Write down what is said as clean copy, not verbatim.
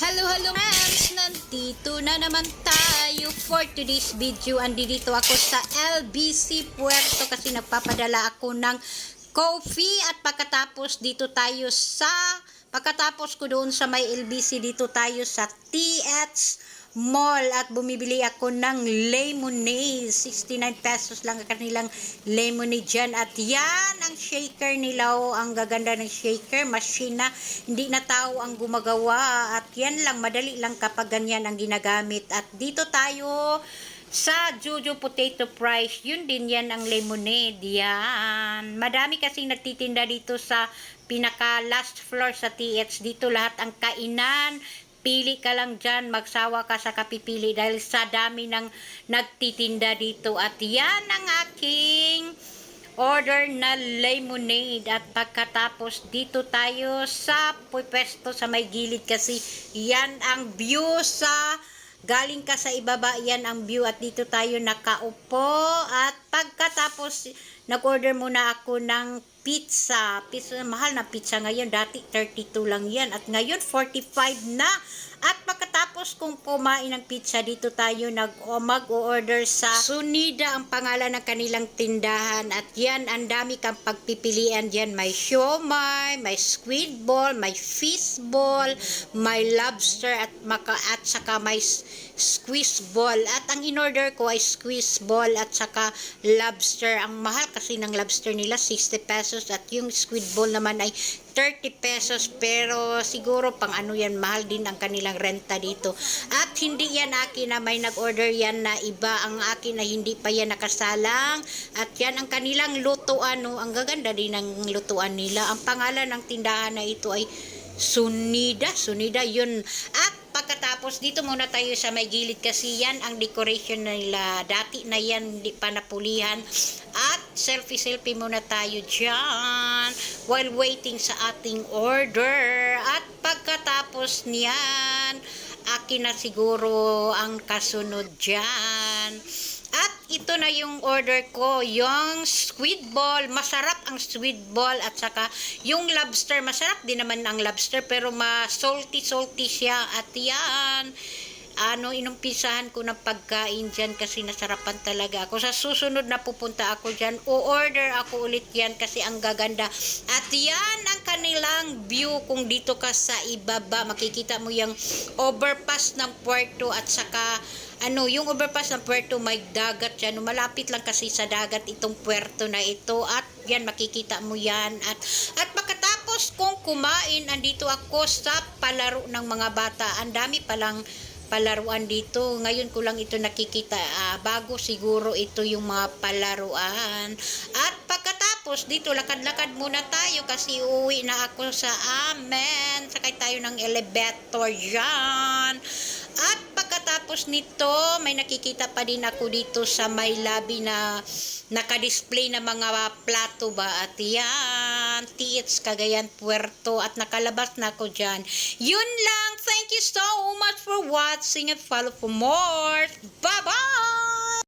Hello friends! Nandito na naman tayo for today's video. Andito ako sa LBC Puerto kasi nagpapadala ako ng coffee at pagkatapos ko doon sa may LBC, dito tayo sa TH Mall at bumibili ako ng lemonade. 69 pesos lang ang kanilang lemonade dyan. At yan ang shaker nila. Ang gaganda ng shaker. Machine na. Hindi na tao ang gumagawa. At yan lang. Madali lang kapag ganyan ang ginagamit. At dito tayo sa Jojo Potato Fries. Yun din yan ang lemonade. Yan. Madami kasing nagtitinda dito sa pinaka last floor sa TH. Dito lahat ang kainan. Pili ka lang dyan, magsawa ka sa kapipili dahil sa dami ng nagtitinda dito. At yan ang aking order na lemonade. At pagkatapos dito tayo sa pwesto sa may gilid kasi yan ang view sa galing ka sa ibaba, yan ang view. At dito tayo nakaupo. At pagkatapos nag-order muna ako ng pizza. Mahal na pizza ngayon. Dati 32 lang yan. At ngayon 45 na. At pagkatapos kung kumain ng pizza, dito tayo mag-order sa Sunida ang pangalan ng kanilang tindahan. At yan, ang dami kang pagpipilian dyan. May siomai, may squid ball, may fish ball, may lobster at saka may squeeze ball. At ang in-order ko ay squeeze ball at saka lobster. Ang mahal kasi ng lobster nila 60 pesos at yung squid ball naman ay 30 pesos, pero siguro pang ano yan, mahal din ang kanilang renta dito. At hindi yan akin na may nag-order yan na iba, ang akin na hindi pa yan nakasalang. At yan ang kanilang lutuan, no? Ang gaganda din ng lutuan nila. Ang pangalan ng tindahan na ito ay Sunida yun. At pagkatapos dito muna tayo sa may gilid kasi yan ang decoration nila. Dati na yan, hindi pa napulihan. At selfie muna tayo dyan while waiting sa ating order. At pagkatapos niyan, akin na siguro ang kasunod dyan. At ito na yung order ko, yung squid ball. Masarap ang squid ball at saka yung lobster. Masarap din naman ang lobster pero salty siya. At yan, inumpisahan ko ng pagkain dyan kasi nasarapan talaga ako. Sa susunod na pupunta ako dyan, o-order ako ulit yan kasi ang gaganda. At yan ang kanilang view. Kung dito ka sa ibaba, makikita mo yung overpass ng Puerto at saka yung overpass ng Puerto, may dagat yan. Malapit lang kasi sa dagat itong puerto na ito. At yan, makikita mo yan. At pagkatapos kong kumain, andito ako sa palaro ng mga bata. Ang dami palang palaruan dito. Ngayon ko lang ito nakikita. Bago siguro ito yung mga palaruan. At pagkatapos dito, lakad-lakad muna tayo kasi uuwi na ako sa amin. Sakay tayo ng elevator dyan. At pagkatapos nito, may nakikita pa din ako dito sa may lobby na naka-display na mga plato ba. At yan, TH Cagayan Puerto. At nakalabas na ako dyan. Yun lang. Thank you so much for watching and follow for more. Bye-bye!